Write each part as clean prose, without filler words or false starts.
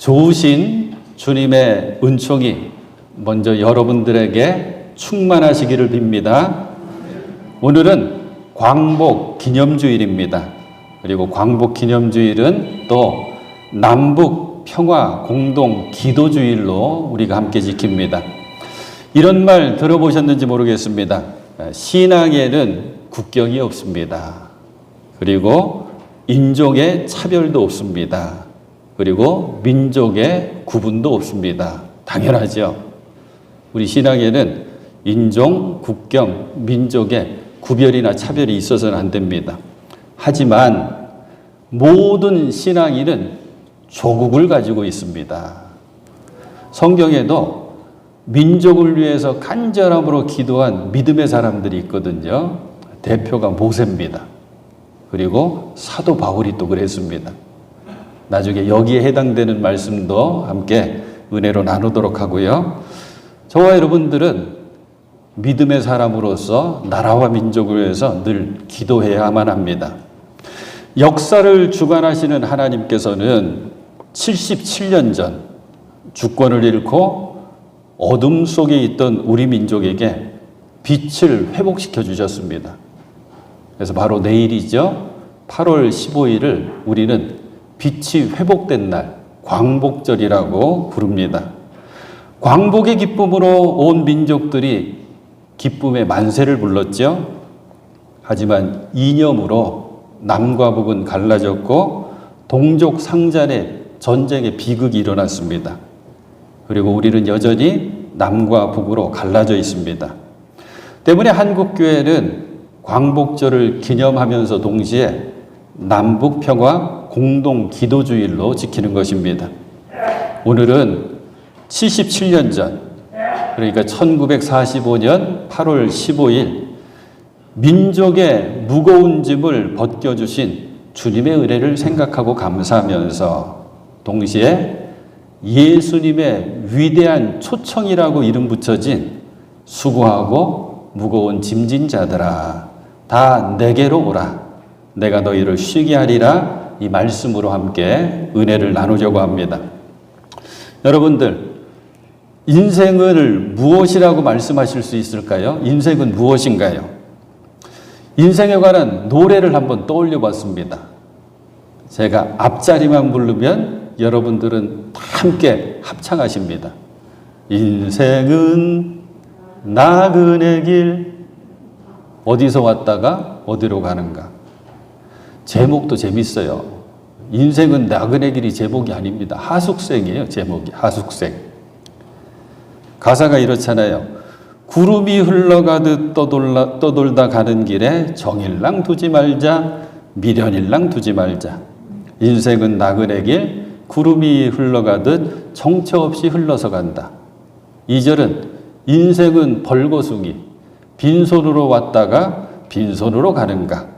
좋으신 주님의 은총이 먼저 여러분들에게 충만하시기를 빕니다. 오늘은 광복 기념주일입니다. 그리고 광복 기념주일은 또 남북 평화 공동 기도주일로 우리가 함께 지킵니다. 이런 말 들어보셨는지 모르겠습니다. 신앙에는 국경이 없습니다. 그리고 인종의 차별도 없습니다. 그리고 민족의 구분도 없습니다. 당연하죠. 우리 신앙에는 인종, 국경, 민족의 구별이나 차별이 있어서는 안 됩니다. 하지만 모든 신앙인은 조국을 가지고 있습니다. 성경에도 민족을 위해서 간절함으로 기도한 믿음의 사람들이 있거든요. 대표가 모세입니다. 그리고 사도 바울이 또 그랬습니다. 나중에 여기에 해당되는 말씀도 함께 은혜로 나누도록 하고요. 저와 여러분들은 믿음의 사람으로서 나라와 민족을 위해서 늘 기도해야만 합니다. 역사를 주관하시는 하나님께서는 77년 전 주권을 잃고 어둠 속에 있던 우리 민족에게 빛을 회복시켜 주셨습니다. 그래서 바로 내일이죠. 8월 15일을 우리는 빛이 회복된 날, 광복절이라고 부릅니다. 광복의 기쁨으로 온 민족들이 기쁨의 만세를 불렀죠. 하지만 이념으로 남과 북은 갈라졌고 동족 상잔의 전쟁의 비극이 일어났습니다. 그리고 우리는 여전히 남과 북으로 갈라져 있습니다. 때문에 한국교회는 광복절을 기념하면서 동시에 남북평화 공동 기도주일로 지키는 것입니다. 오늘은 77년 전, 그러니까 1945년 8월 15일 민족의 무거운 짐을 벗겨주신 주님의 은혜를 생각하고 감사하면서 동시에 예수님의 위대한 초청이라고 이름 붙여진 수고하고 무거운 짐진 자들아 다 내게로 오라 내가 너희를 쉬게 하리라 이 말씀으로 함께 은혜를 나누려고 합니다. 여러분들 인생을 무엇이라고 말씀하실 수 있을까요? 인생은 무엇인가요? 인생에 관한 노래를 한번 떠올려 봤습니다. 제가 앞자리만 부르면 여러분들은 다 함께 합창하십니다. 인생은 나그네 길 어디서 왔다가 어디로 가는가. 제목도 재밌어요. 인생은 나그네 길이 제목이 아닙니다. 하숙생이에요. 제목이 하숙생. 가사가 이렇잖아요. 구름이 흘러가듯 떠돌다 가는 길에 정일랑 두지 말자 미련일랑 두지 말자. 인생은 나그네 길 구름이 흘러가듯 정처 없이 흘러서 간다. 2절은 인생은 벌거숭이 빈손으로 왔다가 빈손으로 가는가.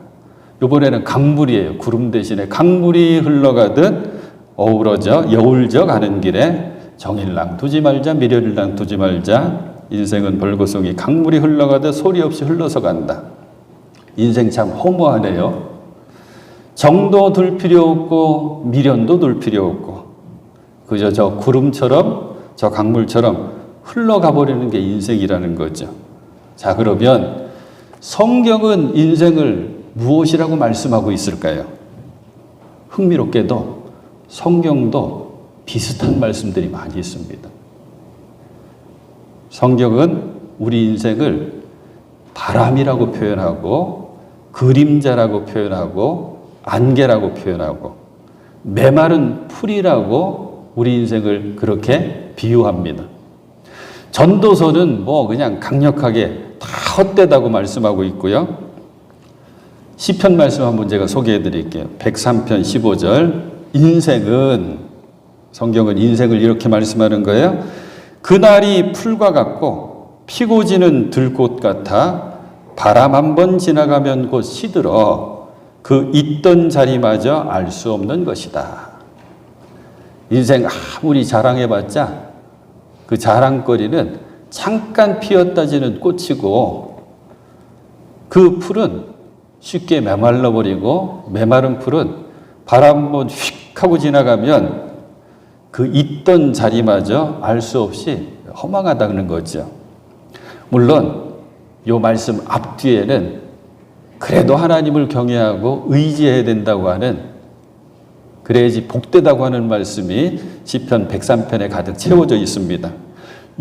이번에는 강물이에요. 구름 대신에 강물이 흘러가듯 어우러져 여울져 가는 길에 정일랑 두지 말자 미련일랑 두지 말자. 인생은 벌거숭이 강물이 흘러가듯 소리 없이 흘러서 간다. 인생 참 허무하네요. 정도 둘 필요 없고 미련도 둘 필요 없고 그저 저 구름처럼 저 강물처럼 흘러가 버리는 게 인생이라는 거죠. 자, 그러면 성경은 인생을 무엇이라고 말씀하고 있을까요? 흥미롭게도 성경도 비슷한 말씀들이 많이 있습니다. 성경은 우리 인생을 바람이라고 표현하고 그림자라고 표현하고 안개라고 표현하고 메마른 풀이라고 우리 인생을 그렇게 비유합니다. 전도서는 뭐 그냥 강력하게 다 헛되다고 말씀하고 있고요. 시편 말씀 한번 제가 소개해 드릴게요. 103편 15절. 인생은 성경은 인생을 이렇게 말씀하는 거예요. 그날이 풀과 같고 피고 지는 들꽃 같아 바람 한 번 지나가면 곧 시들어 그 있던 자리마저 알 수 없는 것이다. 인생 아무리 자랑해봤자 그 자랑거리는 잠깐 피었다 지는 꽃이고 그 풀은 쉽게 메말라버리고 메마른 풀은 바람 한번 휙 하고 지나가면 그 있던 자리마저 알 수 없이 허망하다는 거죠. 물론 이 말씀 앞뒤에는 그래도 하나님을 경외하고 의지해야 된다고 하는, 그래야지 복되다고 하는 말씀이 시편 103편에 가득 채워져 있습니다.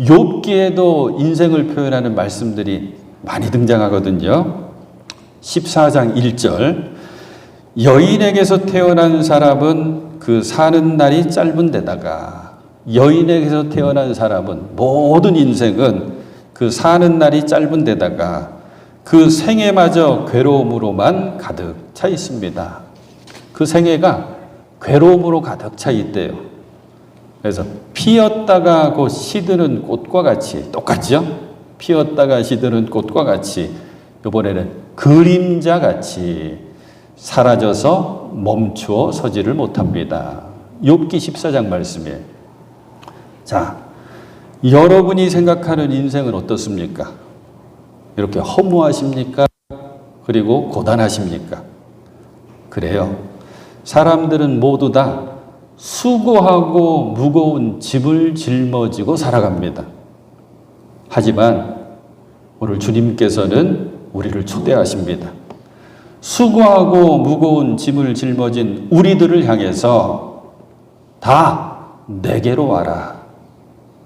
욥기에도 인생을 표현하는 말씀들이 많이 등장하거든요. 14장 1절, 여인에게서 태어난 사람은 그 사는 날이 짧은 데다가, 여인에게서 태어난 사람은 모든 인생은 그 사는 날이 짧은 데다가 그 생애마저 괴로움으로만 가득 차 있습니다. 그 생애가 괴로움으로 가득 차 있대요. 그래서 피었다가 곧 시드는 꽃과 같이, 똑같죠? 피었다가 시드는 꽃과 같이, 이번에는 그림자 같이 사라져서 멈추어 서지를 못합니다. 욥기 14장 말씀이에요. 자, 여러분이 생각하는 인생은 어떻습니까? 이렇게 허무하십니까? 그리고 고단하십니까? 그래요. 사람들은 모두 다 수고하고 무거운 짐을 짊어지고 살아갑니다. 하지만 오늘 주님께서는 우리를 초대하십니다. 수고하고 무거운 짐을 짊어진 우리들을 향해서 다 내게로 와라.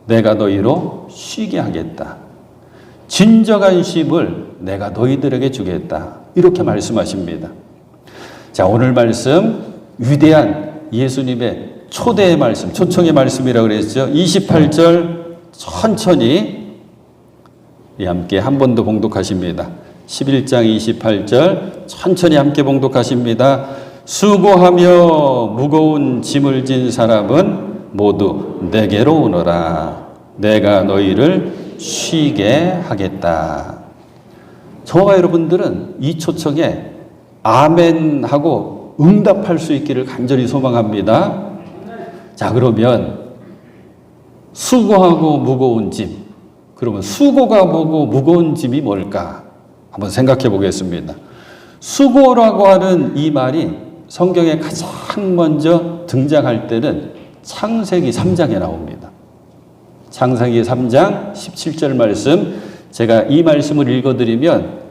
내가 너희로 쉬게 하겠다. 진정한 쉼을 내가 너희들에게 주겠다. 이렇게 말씀하십니다. 자, 오늘 말씀 위대한 예수님의 초대의 말씀, 초청의 말씀이라고 그랬죠. 28절 천천히 함께 한 번 더 봉독하십니다. 11장 28절 천천히 함께 봉독하십니다. 수고하며 무거운 짐을 진 사람은 모두 내게로 오너라. 내가 너희를 쉬게 하겠다. 저와 여러분들은 이 초청에 아멘 하고 응답할 수 있기를 간절히 소망합니다. 자, 그러면 수고하고 무거운 짐, 그러면 수고가 뭐고 무거운 짐이 뭘까? 한번 생각해 보겠습니다. 수고라고 하는 이 말이 성경에 가장 먼저 등장할 때는 창세기 3장에 나옵니다. 창세기 3장 17절 말씀, 제가 이 말씀을 읽어드리면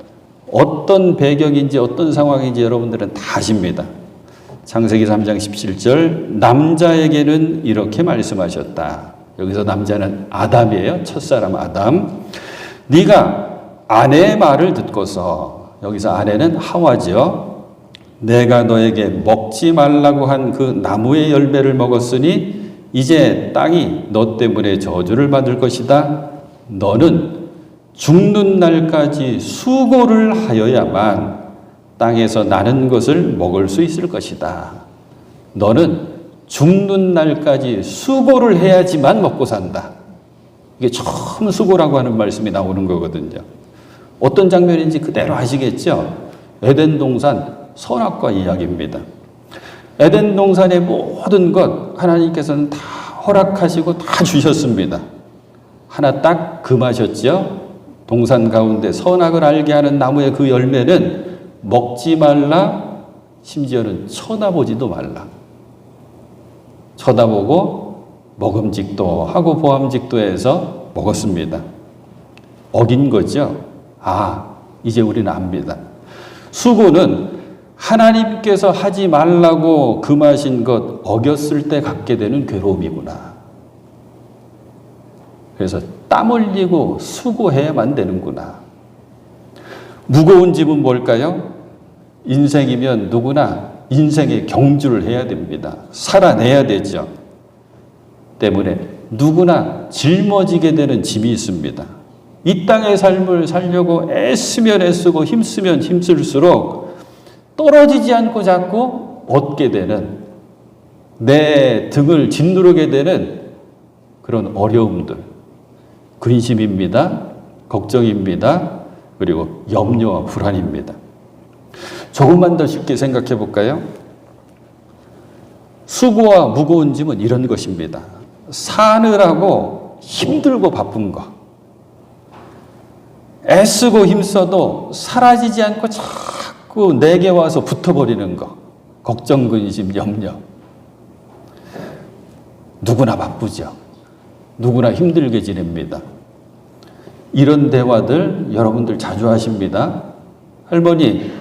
어떤 배경인지 어떤 상황인지 여러분들은 다 아십니다. 창세기 3장 17절, 남자에게는 이렇게 말씀하셨다. 여기서 남자는 아담이에요. 첫사람 아담. 네가 아내의 말을 듣고서, 여기서 아내는 하와죠. 내가 너에게 먹지 말라고 한 그 나무의 열매를 먹었으니 이제 땅이 너 때문에 저주를 받을 것이다. 너는 죽는 날까지 수고를 하여야만 땅에서 나는 것을 먹을 수 있을 것이다. 너는 죽는 날까지 수고를 해야지만 먹고 산다. 이게 처음 수고라고 하는 말씀이 나오는 거거든요. 어떤 장면인지 그대로 아시겠죠? 에덴 동산 선악과 이야기입니다. 에덴 동산의 모든 것 하나님께서는 다 허락하시고 다 주셨습니다. 하나 딱 금하셨죠? 동산 가운데 선악을 알게 하는 나무의 그 열매는 먹지 말라, 심지어는 쳐다보지도 말라. 쳐다보고 먹음직도 하고 보암직도 해서 먹었습니다. 어긴 거죠. 아, 이제 우리는 압니다. 수고는 하나님께서 하지 말라고 금하신 것 어겼을 때 갖게 되는 괴로움이구나. 그래서 땀 흘리고 수고해야만 되는구나. 무거운 짐은 뭘까요? 인생이면 누구나 인생의 경주를 해야 됩니다. 살아내야 되죠. 때문에 누구나 짊어지게 되는 짐이 있습니다. 이 땅의 삶을 살려고 애쓰면 애쓰고 힘쓰면 힘쓸수록 떨어지지 않고 자꾸 얻게 되는, 내 등을 짓누르게 되는 그런 어려움들, 근심입니다. 걱정입니다. 그리고 염려와 불안입니다. 조금만 더 쉽게 생각해 볼까요? 수고와 무거운 짐은 이런 것입니다. 사느라고 힘들고 바쁜 거, 애쓰고 힘써도 사라지지 않고 자꾸 내게 와서 붙어버리는 거, 걱정, 근심, 염려. 누구나 바쁘죠. 누구나 힘들게 지냅니다. 이런 대화들 여러분들 자주 하십니다. 할머니,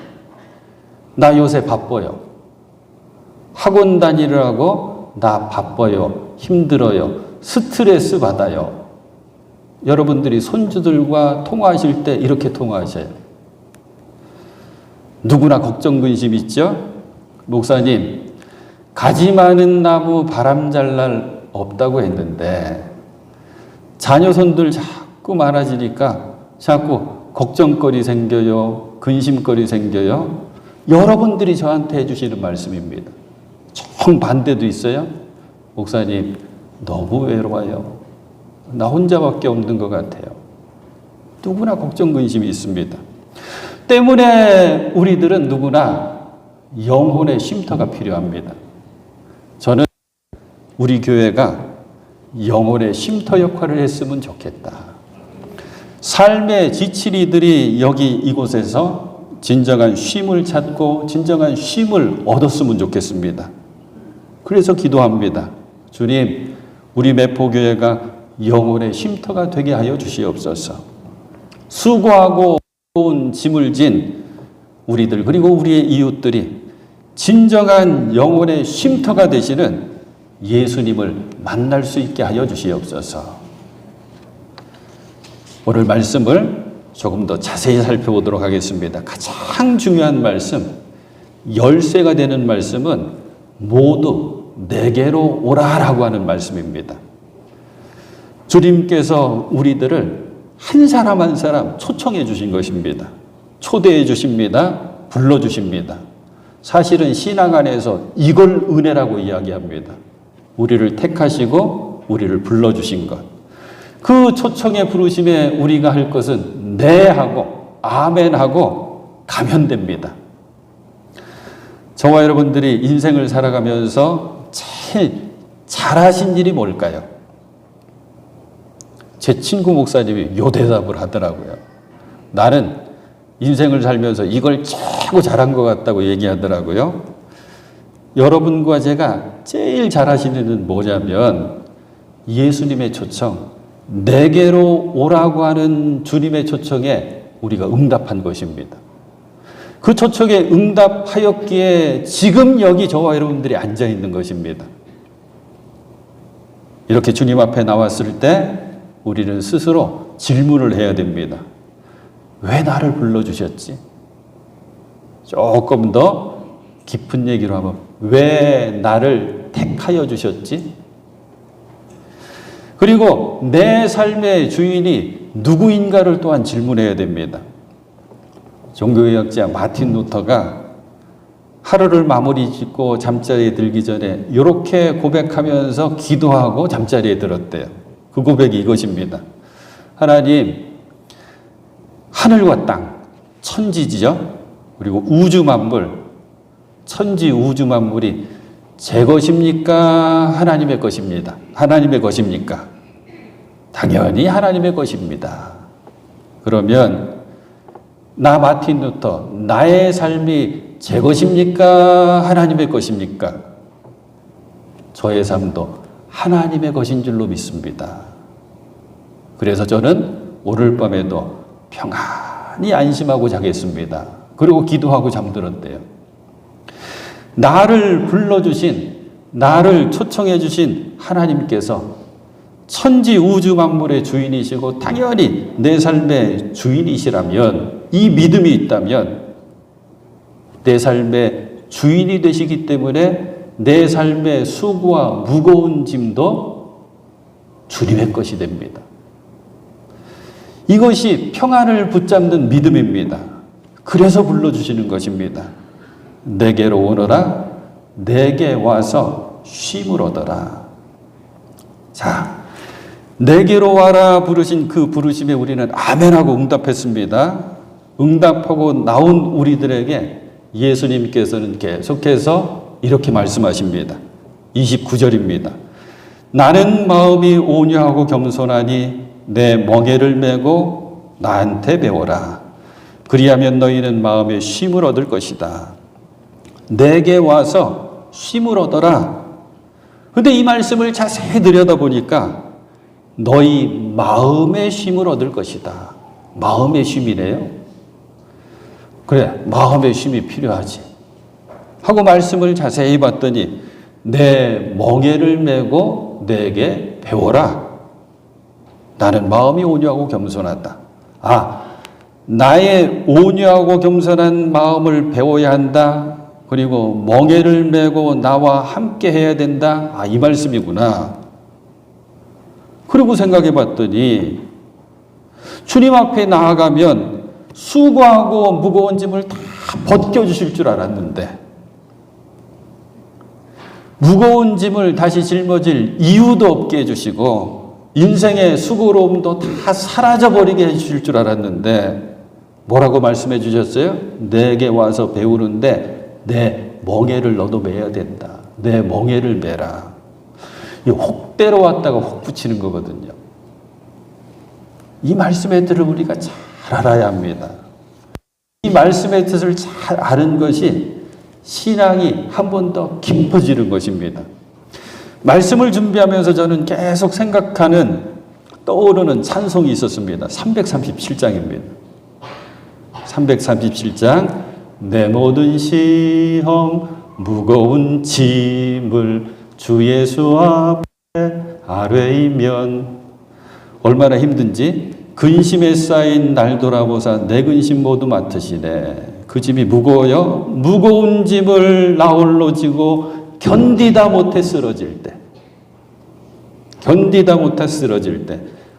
나 요새 바빠요. 학원 다니느라고 나 바빠요. 힘들어요. 스트레스 받아요. 여러분들이 손주들과 통화하실 때 이렇게 통화하셔요. 누구나 걱정, 근심 있죠? 목사님, 가지 많은 나무 바람 잘 날 없다고 했는데 자녀손들 자꾸 많아지니까 자꾸 걱정거리 생겨요. 근심거리 생겨요. 여러분들이 저한테 해주시는 말씀입니다. 정반대도 있어요. 목사님, 너무 외로워요. 나 혼자밖에 없는 것 같아요. 누구나 걱정, 근심이 있습니다. 때문에 우리들은 누구나 영혼의 쉼터가 필요합니다. 저는 우리 교회가 영혼의 쉼터 역할을 했으면 좋겠다. 삶의 지치리들이 여기 이곳에서 진정한 쉼을 찾고 진정한 쉼을 얻었으면 좋겠습니다. 그래서 기도합니다. 주님, 우리 매포교회가 영혼의 쉼터가 되게 하여 주시옵소서. 수고하고 무거운 짐을 진 우리들 그리고 우리의 이웃들이 진정한 영혼의 쉼터가 되시는 예수님을 만날 수 있게 하여 주시옵소서. 오늘 말씀을 조금 더 자세히 살펴보도록 하겠습니다. 가장 중요한 말씀, 열쇠가 되는 말씀은 모두 내게로 오라라고 하는 말씀입니다. 주님께서 우리들을 한 사람 한 사람 초청해 주신 것입니다. 초대해 주십니다. 불러 주십니다. 사실은 신앙 안에서 이걸 은혜라고 이야기합니다. 우리를 택하시고 우리를 불러 주신 것. 그 초청의 부르심에 우리가 할 것은 네 하고 아멘 하고 가면 됩니다. 저와 여러분들이 인생을 살아가면서 제일 잘하신 일이 뭘까요? 제 친구 목사님이 요 대답을 하더라고요. 나는 인생을 살면서 이걸 최고 잘한 것 같다고 얘기하더라고요. 여러분과 제가 제일 잘하시는 일은 뭐냐면 예수님의 초청, 내게로 오라고 하는 주님의 초청에 우리가 응답한 것입니다. 그 초청에 응답하였기에 지금 여기 저와 여러분들이 앉아 있는 것입니다. 이렇게 주님 앞에 나왔을 때 우리는 스스로 질문을 해야 됩니다. 왜 나를 불러주셨지? 조금 더 깊은 얘기로 하면 왜 나를 택하여 주셨지? 그리고 내 삶의 주인이 누구인가를 또한 질문해야 됩니다. 종교개혁자 마틴 루터가 하루를 마무리 짓고 잠자리에 들기 전에 이렇게 고백하면서 기도하고 잠자리에 들었대요. 그 고백이 이것입니다. 하나님, 하늘과 땅, 천지지요? 그리고 우주 만물, 천지 우주 만물이 제 것입니까? 하나님의 것입니다. 하나님의 것입니까? 당연히 하나님의 것입니다. 그러면 나 마틴 루터, 나의 삶이 제 것입니까? 하나님의 것입니까? 저의 삶도 하나님의 것인 줄로 믿습니다. 그래서 저는 오늘 밤에도 평안히 안심하고 자겠습니다. 그리고 기도하고 잠들었대요. 나를 불러주신, 나를 초청해 주신 하나님께서 천지 우주 만물의 주인이시고 당연히 내 삶의 주인이시라면, 이 믿음이 있다면 내 삶의 주인이 되시기 때문에 내 삶의 수고와 무거운 짐도 주님의 것이 됩니다. 이것이 평안을 붙잡는 믿음입니다. 그래서 불러주시는 것입니다. 내게로 오너라, 내게 와서 쉼을 얻어라. 자, 내게로 와라 부르신 그 부르심에 우리는 아멘하고 응답했습니다. 응답하고 나온 우리들에게 예수님께서는 계속해서 이렇게 말씀하십니다. 29절입니다. 나는 마음이 온유하고 겸손하니 내 멍에를 메고 나한테 배워라. 그리하면 너희는 마음의 쉼을 얻을 것이다. 내게 와서 쉼을 얻어라. 근데 이 말씀을 자세히 들여다보니까 너희 마음의 쉼을 얻을 것이다. 마음의 쉼이래요. 그래, 마음의 쉼이 필요하지. 하고 말씀을 자세히 봤더니 내 멍에를 메고 내게 배워라. 나는 마음이 온유하고 겸손하다. 나의 온유하고 겸손한 마음을 배워야 한다. 그리고 멍에를 메고 나와 함께 해야 된다. 이 말씀이구나. 그리고 생각해 봤더니 주님 앞에 나아가면 수고하고 무거운 짐을 다 벗겨주실 줄 알았는데 무거운 짐을 다시 짊어질 이유도 없게 해주시고 인생의 수고로움도 다 사라져버리게 해주실 줄 알았는데 뭐라고 말씀해 주셨어요? 내게 와서 배우는데 내 멍에를 너도 매야 된다. 내 멍에를 매라. 이 혹대로 왔다가 혹 붙이는 거거든요. 이 말씀의 뜻을 우리가 잘 알아야 합니다. 이 말씀의 뜻을 잘 아는 것이 신앙이 한 번 더 깊어지는 것입니다. 말씀을 준비하면서 저는 계속 떠오르는 찬송이 있었습니다. 337장입니다. 337장 내 모든 시험 무거운 짐을 주 예수 앞에 아뢰이면 얼마나 힘든지 근심에 쌓인 날 돌아보사 내 근심 모두 맡으시네. 그 짐이 무거워요. 무거운 짐을 나 홀로 지고 견디다 못해 쓰러질 때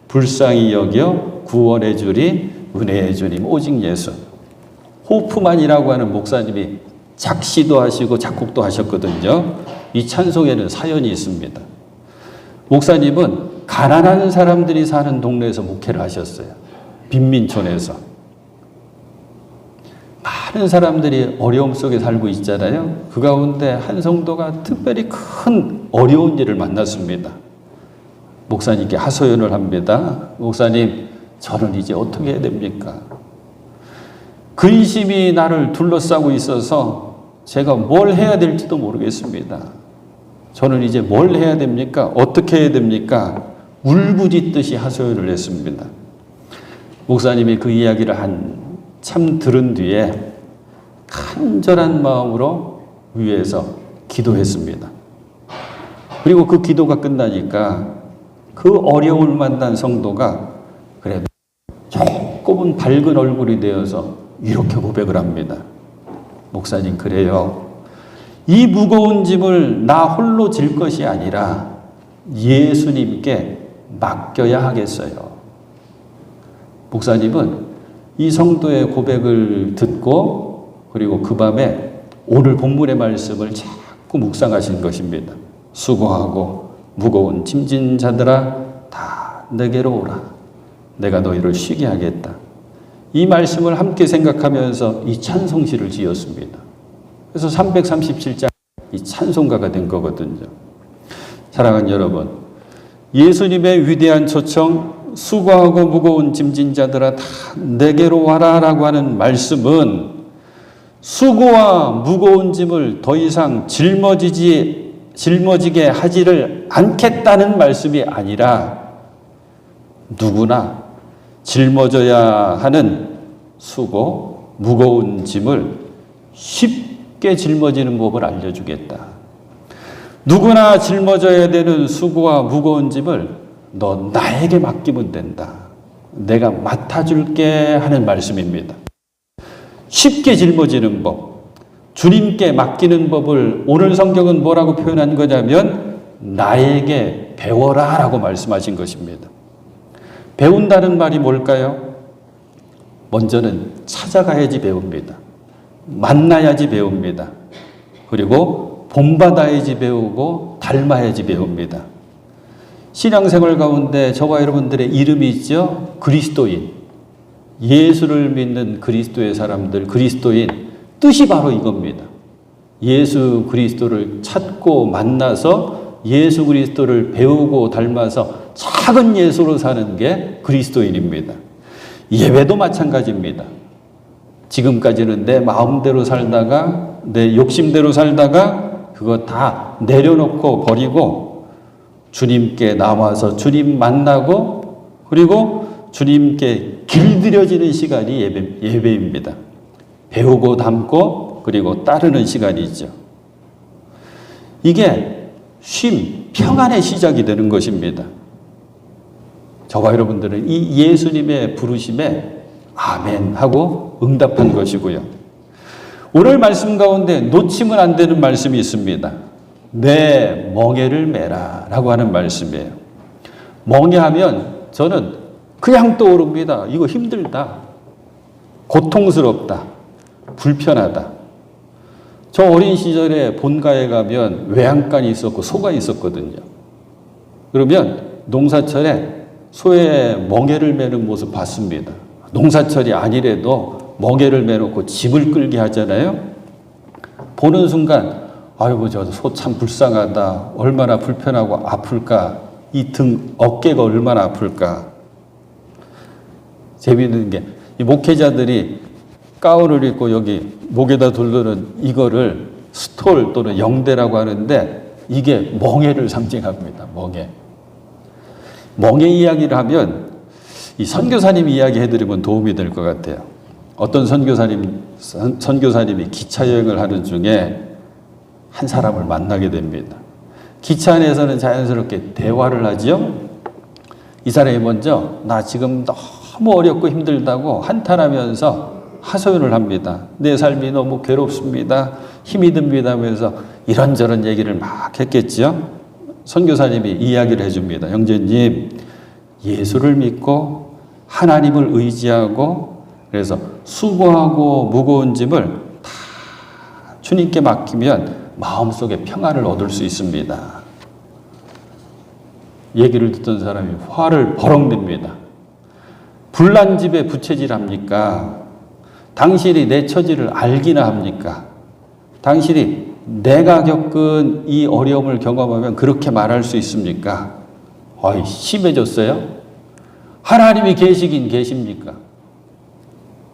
불쌍히 여겨 구원의 주리 은혜의 주님 오직 예수. 호프만이라고 하는 목사님이 작시도 하시고 작곡도 하셨거든요. 이 찬송에는 사연이 있습니다. 목사님은 가난한 사람들이 사는 동네에서 목회를 하셨어요. 빈민촌에서. 많은 사람들이 어려움 속에 살고 있잖아요. 그 가운데 한 성도가 특별히 큰 어려운 일을 만났습니다. 목사님께 하소연을 합니다. 목사님, 저는 이제 어떻게 해야 됩니까? 근심이 나를 둘러싸고 있어서 제가 뭘 해야 될지도 모르겠습니다. 저는 이제 뭘 해야 됩니까? 어떻게 해야 됩니까? 울부짖듯이 하소연을 했습니다. 목사님이 그 이야기를 한참 들은 뒤에 간절한 마음으로 위에서 기도했습니다. 그리고 그 기도가 끝나니까 그 어려움을 만난 성도가 그래도 조금은 밝은 얼굴이 되어서 이렇게 고백을 합니다. 목사님, 그래요. 이 무거운 짐을 나 홀로 질 것이 아니라 예수님께 맡겨야 하겠어요. 목사님은 이 성도의 고백을 듣고 그리고 그 밤에 오늘 본문의 말씀을 자꾸 묵상하신 것입니다. 수고하고 무거운 짐진 자들아 다 내게로 오라. 내가 너희를 쉬게 하겠다. 이 말씀을 함께 생각하면서 이 찬송시를 지었습니다. 그래서 337장 이 찬송가가 된 거거든요. 사랑하는 여러분, 예수님의 위대한 초청, 수고하고 무거운 짐진 자들아 다 내게로 와라 라고 하는 말씀은 수고와 무거운 짐을 더 이상 짊어지게 하지를 않겠다는 말씀이 아니라 누구나 짊어져야 하는 수고, 무거운 짐을 쉽게 짊어지는 법을 알려주겠다. 누구나 짊어져야 되는 수고와 무거운 짐을 너 나에게 맡기면 된다. 내가 맡아줄게 하는 말씀입니다. 쉽게 짊어지는 법, 주님께 맡기는 법을 오늘 성경은 뭐라고 표현한 거냐면 나에게 배워라 라고 말씀하신 것입니다. 배운다는 말이 뭘까요? 먼저는 찾아가야지 배웁니다. 만나야지 배웁니다. 그리고 본받아야지 배우고 닮아야지 배웁니다. 신앙생활 가운데 저와 여러분들의 이름이 있죠? 그리스도인. 예수를 믿는 그리스도의 사람들, 그리스도인. 뜻이 바로 이겁니다. 예수 그리스도를 찾고 만나서 예수 그리스도를 배우고 닮아서 작은 예수로 사는 게 그리스도인입니다. 예배도 마찬가지입니다. 지금까지는 내 마음대로 살다가 내 욕심대로 살다가 그거 다 내려놓고 버리고 주님께 나와서 주님 만나고 그리고 주님께 길들여지는 시간이 예배입니다. 배우고 담고 그리고 따르는 시간이죠. 이게 쉼, 평안의 시작이 되는 것입니다. 저와 여러분들은 이 예수님의 부르심에 아멘 하고 응답한 것이고요. 오늘 말씀 가운데 놓치면 안 되는 말씀이 있습니다. 내 멍에를 메라 라고 하는 말씀이에요. 멍에하면 저는 그냥 떠오릅니다. 이거 힘들다. 고통스럽다. 불편하다. 저 어린 시절에 본가에 가면 외양간이 있었고 소가 있었거든요. 그러면 농사철에 소의 멍에를 매는 모습 봤습니다. 농사철이 아니래도 멍에를 매놓고 집을 끌게 하잖아요. 보는 순간 아이고 저 소 참 불쌍하다. 얼마나 불편하고 아플까. 이 등 어깨가 얼마나 아플까. 재미있는 게 이 목회자들이 가운을 입고 여기 목에다 두르는 이거를 스톨 또는 영대라고 하는데 이게 멍에를 상징합니다. 멍에 이야기를 하면 이 선교사님 이야기 해드리면 도움이 될 것 같아요. 어떤 선교사님이 기차 여행을 하는 중에 한 사람을 만나게 됩니다. 기차 안에서는 자연스럽게 대화를 하지요. 이 사람이 먼저 나 지금 너무 어렵고 힘들다고 한탄하면서 하소연을 합니다. 내 삶이 너무 괴롭습니다. 힘이 듭니다 하면서 이런저런 얘기를 막 했겠죠. 선교사님이 이야기를 해줍니다. 형제님, 예수를 믿고 하나님을 의지하고 그래서 수고하고 무거운 짐을 다 주님께 맡기면 마음속에 평안을 얻을 수 있습니다. 얘기를 듣던 사람이 화를 버럭 냅니다. 불난 집에 부채질합니까? 당신이 내 처지를 알기나 합니까? 당신이 내가 겪은 이 어려움을 경험하면 그렇게 말할 수 있습니까? 어이, 심해졌어요? 하나님이 계시긴 계십니까?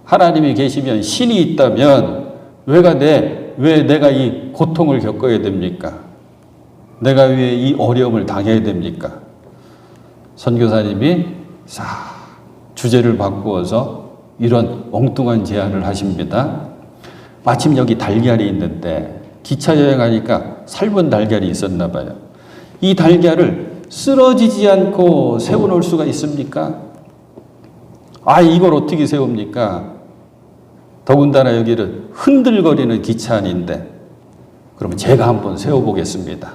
하나님이 계시면 신이 있다면 왜 내가 이 고통을 겪어야 됩니까? 내가 왜 이 어려움을 당해야 됩니까? 선교사님이 주제를 바꾸어서 이런 엉뚱한 제안을 하십니다. 마침 여기 달걀이 있는데 기차 여행하니까 삶은 달걀이 있었나 봐요. 이 달걀을 쓰러지지 않고 세워놓을 수가 있습니까? 이걸 어떻게 세웁니까? 더군다나 여기는 흔들거리는 기차 안인데 그러면 제가 한번 세워보겠습니다.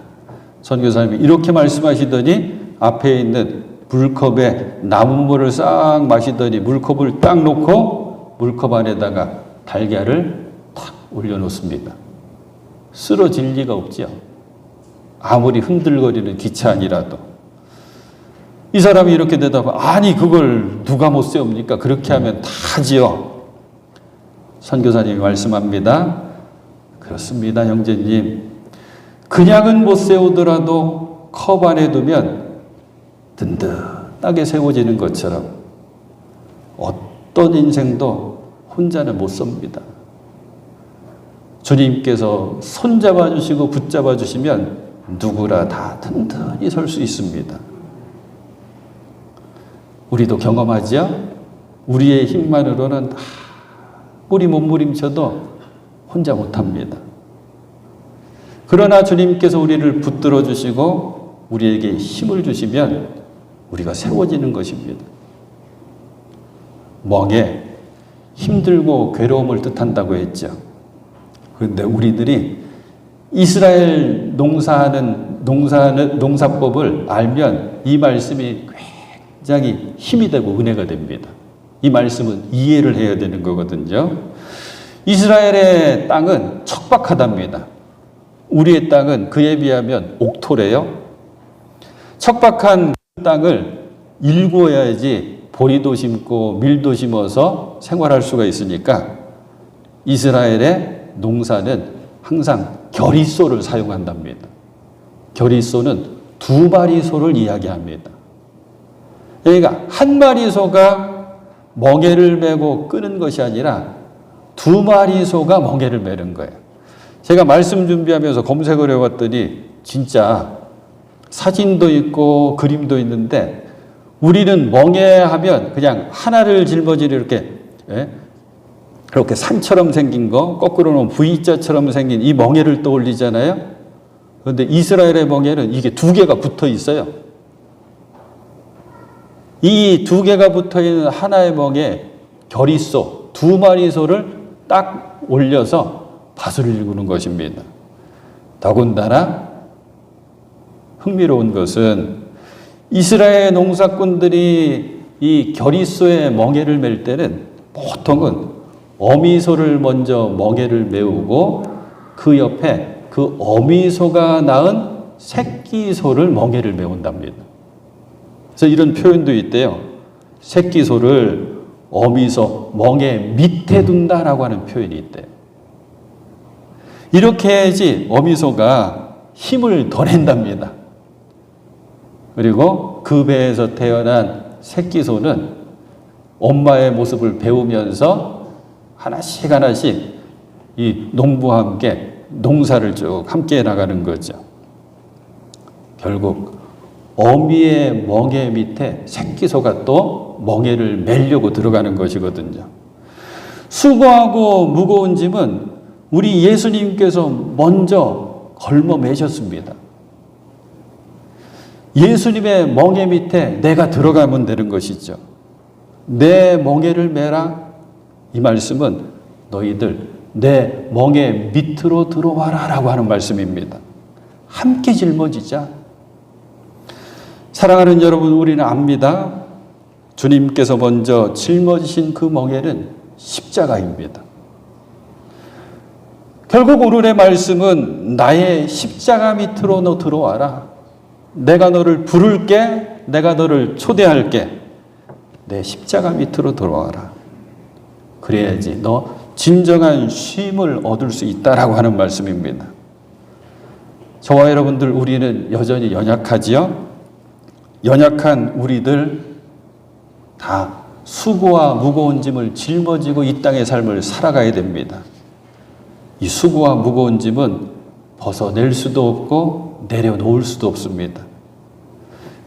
선교사님이 이렇게 말씀하시더니 앞에 있는 물컵에 나무물을 싹 마시더니 물컵을 딱 놓고 물컵 안에다가 달걀을 탁 올려놓습니다. 쓰러질 리가 없죠. 아무리 흔들거리는 기차 안이라도. 이 사람이 이렇게 대답하고 아니 그걸 누가 못 세웁니까? 그렇게 하면 다 하지요. 선교사님이 말씀합니다. 그렇습니다, 형제님. 그냥은 못 세우더라도 컵 안에 두면 든든하게 세워지는 것처럼 어떤 인생도 혼자는 못 섭니다. 주님께서 손잡아 주시고 붙잡아 주시면 누구나 다 든든히 설 수 있습니다. 우리도 경험하지요? 우리의 힘만으로는 아무리 몸부림쳐도 혼자 못합니다. 그러나 주님께서 우리를 붙들어 주시고 우리에게 힘을 주시면 우리가 세워지는 것입니다. 멍에 힘들고 괴로움을 뜻한다고 했죠. 그런데 우리들이 이스라엘 농사법을 알면 이 말씀이 굉장히 힘이 되고 은혜가 됩니다. 이 말씀은 이해를 해야 되는 거거든요. 이스라엘의 땅은 척박하답니다. 우리의 땅은 그에 비하면 옥토래요. 척박한 땅을 일구어야지 보리도 심고 밀도 심어서 생활할 수가 있으니까 이스라엘의 농사는 항상 겨리소를 사용한답니다. 겨리소는 두 마리 소를 이야기합니다. 그러니까 한 마리 소가 멍에를 메고 끄는 것이 아니라 두 마리 소가 멍에를 메는 거예요. 제가 말씀 준비하면서 검색을 해봤더니 진짜 사진도 있고 그림도 있는데 우리는 멍에하면 그냥 하나를 짊어지려 이렇게 그렇게 산처럼 생긴 거, 거꾸로는 V자처럼 생긴 이 멍에를 떠올리잖아요. 그런데 이스라엘의 멍에는 이게 두 개가 붙어 있어요. 이 두 개가 붙어 있는 하나의 멍에 겨리소, 두 마리 소를 딱 올려서 밭을 일구는 것입니다. 더군다나 흥미로운 것은 이스라엘 농사꾼들이 이 겨리소의 멍에를 맬 때는 보통은 어미소를 먼저 멍에를 메우고 그 옆에 그 어미소가 낳은 새끼소를 멍에를 메운답니다. 그래서 이런 표현도 있대요. 새끼소를 어미소 멍에 밑에 둔다라고 하는 표현이 있대요. 이렇게 해야지 어미소가 힘을 더 낸답니다. 그리고 그 배에서 태어난 새끼소는 엄마의 모습을 배우면서 하나씩 하나씩 이 농부와 함께 농사를 쭉 함께 나가는 거죠. 결국 어미의 멍에 밑에 새끼소가 또 멍에를 매려고 들어가는 것이거든요. 수고하고 무거운 짐은 우리 예수님께서 먼저 걸머 매셨습니다. 예수님의 멍에 밑에 내가 들어가면 되는 것이죠. 내 멍에를 매라. 이 말씀은 너희들 내 멍에 밑으로 들어와라 라고 하는 말씀입니다. 함께 짊어지자. 사랑하는 여러분, 우리는 압니다. 주님께서 먼저 짊어지신 그 멍에는 십자가입니다. 결국 오늘의 말씀은 나의 십자가 밑으로 너 들어와라. 내가 너를 부를게, 내가 너를 초대할게. 내 십자가 밑으로 들어와라. 그래야지 너 진정한 쉼을 얻을 수 있다라고 하는 말씀입니다. 저와 여러분들, 우리는 여전히 연약하지요? 연약한 우리들 다 수고와 무거운 짐을 짊어지고 이 땅의 삶을 살아가야 됩니다. 이 수고와 무거운 짐은 벗어낼 수도 없고 내려놓을 수도 없습니다.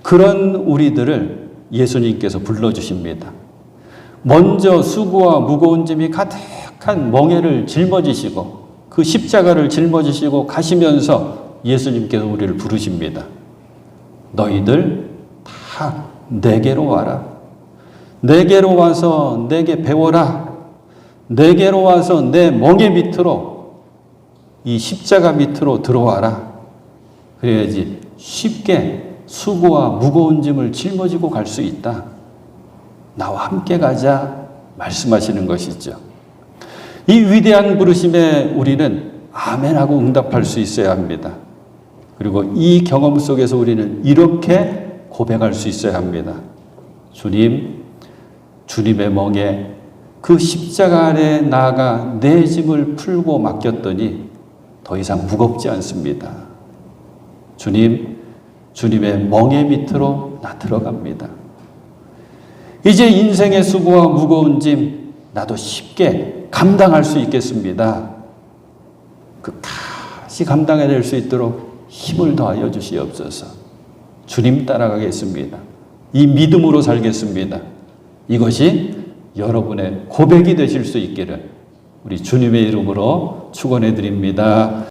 그런 우리들을 예수님께서 불러주십니다. 먼저 수고와 무거운 짐이 가득한 멍에를 짊어지시고 그 십자가를 짊어지시고 가시면서 예수님께서 우리를 부르십니다. 너희들 다 내게로 와라. 내게로 와서 내게 배워라. 내게로 와서 내 멍에 밑으로 이 십자가 밑으로 들어와라. 그래야지 쉽게 수고와 무거운 짐을 짊어지고 갈 수 있다. 나와 함께 가자 말씀하시는 것이죠. 이 위대한 부르심에 우리는 아멘하고 응답할 수 있어야 합니다. 그리고 이 경험 속에서 우리는 이렇게 고백할 수 있어야 합니다. 주님, 주님의 멍에 그 십자가 아래 나아가 내 짐을 풀고 맡겼더니 더 이상 무겁지 않습니다. 주님, 주님의 멍에 밑으로 나 들어갑니다. 이제 인생의 수고와 무거운 짐 나도 쉽게 감당할 수 있겠습니다. 끝까지 감당해낼 수 있도록 힘을 더하여 주시옵소서. 주님 따라가겠습니다. 이 믿음으로 살겠습니다. 이것이 여러분의 고백이 되실 수 있기를 우리 주님의 이름으로 축원해 드립니다.